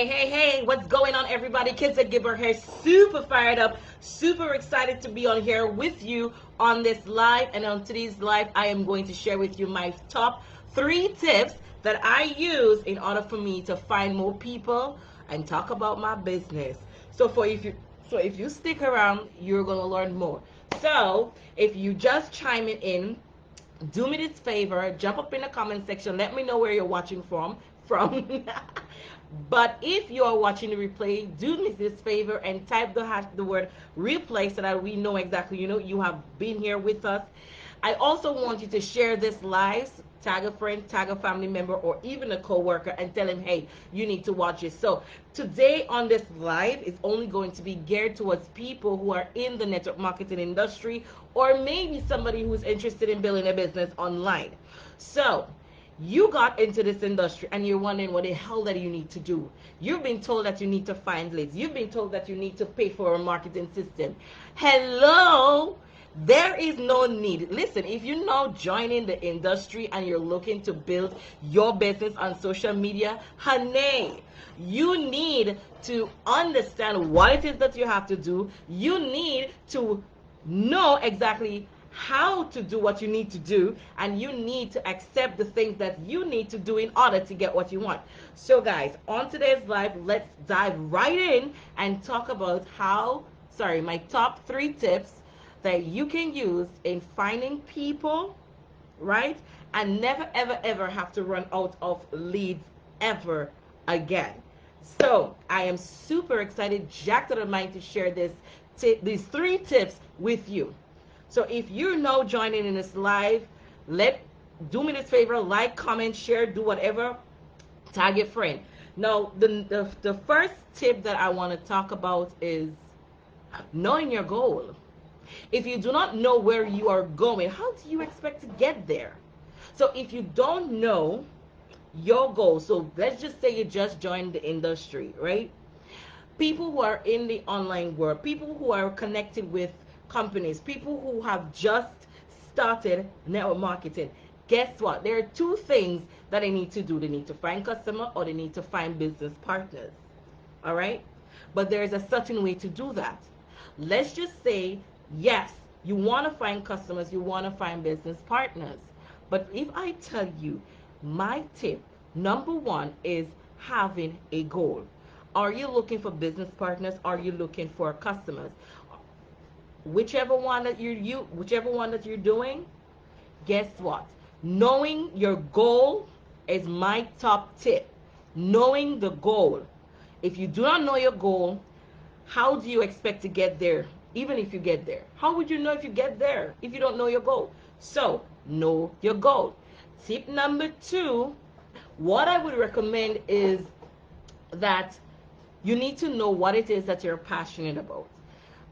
Hey, what's going on, everybody? Kids that give her hair, super fired up, super excited to be on here with you on this live. And on today's live, I am going to share with you my top 3 tips that I use in order for me to find more people and talk about my business. If you stick around, you're gonna learn more. So if you just chime it in, do me this favor, jump up in the comment section, let me know where you're watching from. But if you are watching the replay, do me this favor and type the word replay so that we know exactly you have been here with us. I also want you to share this live, tag a friend, tag a family member, or even a coworker, and tell him, hey, you need to watch this. So today on this live is only going to be geared towards people who are in the network marketing industry, or maybe somebody who's interested in building a business online. So you got into this industry and you're wondering what the hell that you need to do. You've been told that you need to find leads. You've been told that you need to pay for a marketing system. Hello? There is no need. Listen, if you're now joining the industry and you're looking to build your business on social media, honey, you need to understand what it is that you have to do. You need to know exactly how to do what you need to do, and you need to accept the things that you need to do in order to get what you want. So guys, on today's live, let's dive right in and talk about my top 3 tips that you can use in finding people, right? And never ever have to run out of leads ever again. So I am super excited, jacked out of mind to share these 3 tips with you. So if you're now joining in this live, do me this favor, like, comment, share, do whatever, tag your friend. Now, the first tip that I want to talk about is knowing your goal. If you do not know where you are going, how do you expect to get there? So if you don't know your goal, so let's just say you just joined the industry, right? People who are in the online world, people who are connected with companies, people who have just started network marketing, guess what? There are 2 things that they need to do. They need to find customer, or they need to find business partners. All right? But there is a certain way to do that. Let's just say, yes, you want to find customers, you want to find business partners. But if I tell you, my tip number 1 is having a goal. Are you looking for business partners? Are you looking for customers? Whichever one that you're doing, guess what? Knowing your goal is my top tip. Knowing the goal. If you do not know your goal, how do you expect to get there? Even if you get there, how would you know if you get there if you don't know your goal? So know your goal. Tip number 2, what I would recommend is that you need to know what it is that you're passionate about.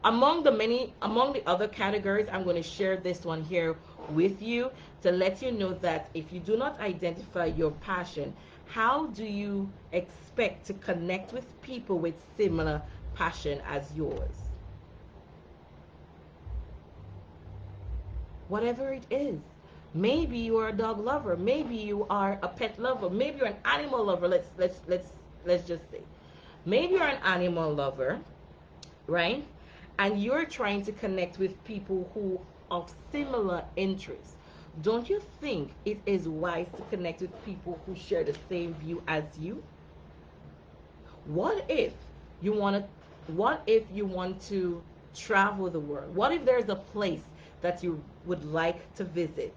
Among the other categories, I'm going to share this one here with you to let you know that if you do not identify your passion, how do you expect to connect with people with similar passion as yours? Whatever it is. Maybe you are a dog lover, maybe you are a pet lover, maybe you're an animal lover. Let's just say. Maybe you're an animal lover, right? And you're trying to connect with people who of similar interests. Don't you think it is wise to connect with people who share the same view as you? What if you want to travel the world? What if there's a place that you would like to visit?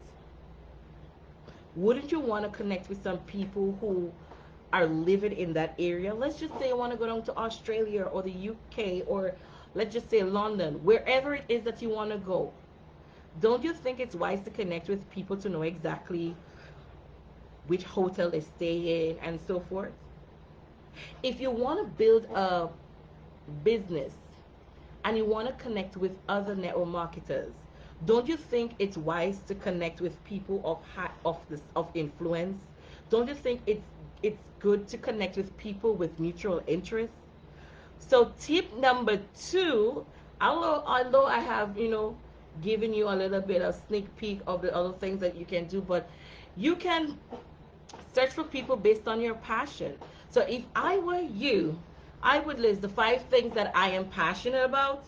Wouldn't you want to connect with some people who are living in that area? Let's just say you want to go down to Australia or the UK, or let's just say London, wherever it is that you want to go. Don't you think it's wise to connect with people to know exactly which hotel they stay in and so forth? If you want to build a business and you want to connect with other network marketers, don't you think it's wise to connect with people of influence? Don't you think it's good to connect with people with mutual interests? So tip number 2, although I have given you a little bit of sneak peek of the other things that you can do, but you can search for people based on your passion. So if I were you, I would list the 5 things that I am passionate about,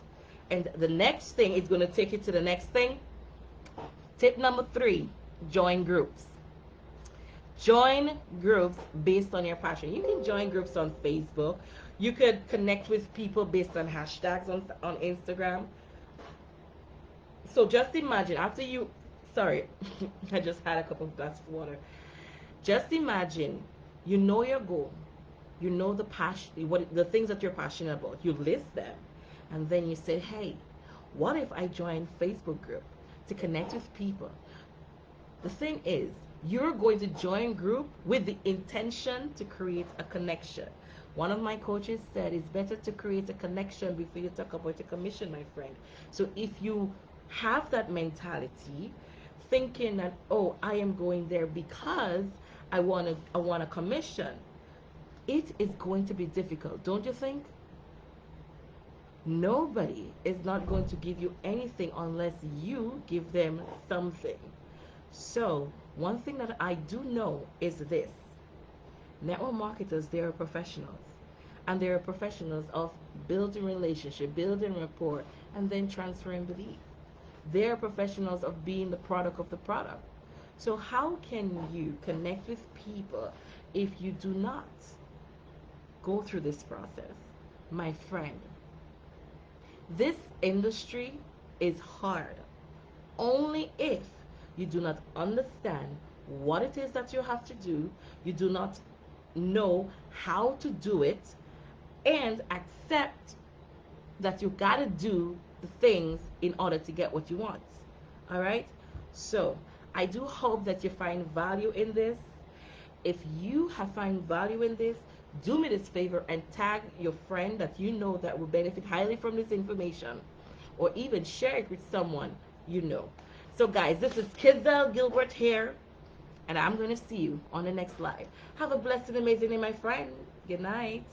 and the next thing is going to take you to the next thing. Tip number 3, join groups. Join groups based on your passion. You can join groups on Facebook. You could connect with people based on hashtags on Instagram. So just imagine after you, sorry, I just had a cup of glass of water. Just imagine you know your goal, you know the passion, what the things that you're passionate about. You list them, and then you say, hey, what if I join Facebook group to connect with people? The thing is, you're going to join group with the intention to create a connection. One of my coaches said it's better to create a connection before you talk about a commission, my friend. So if you have that mentality, thinking that, oh, I am going there because I want a commission, it is going to be difficult, don't you think? Nobody is not going to give you anything unless you give them something. So one thing that I do know is this: network marketers, they are professionals, and they are professionals of building relationship, building rapport, and then transferring belief. They are professionals of being the product of the product. So how can you connect with people if you do not go through this process? My friend, this industry is hard only if you do not understand what it is that you have to do, you do not know how to do it, and accept that you got to do the things in order to get what you want. All right? So, I do hope that you find value in this. If you have found value in this, do me this favor and tag your friend that you know that will benefit highly from this information, or even share it with someone you know. So guys, this is Kizelle Gilbert here, and I'm going to see you on the next live. Have a blessed and amazing day, my friend. Good night.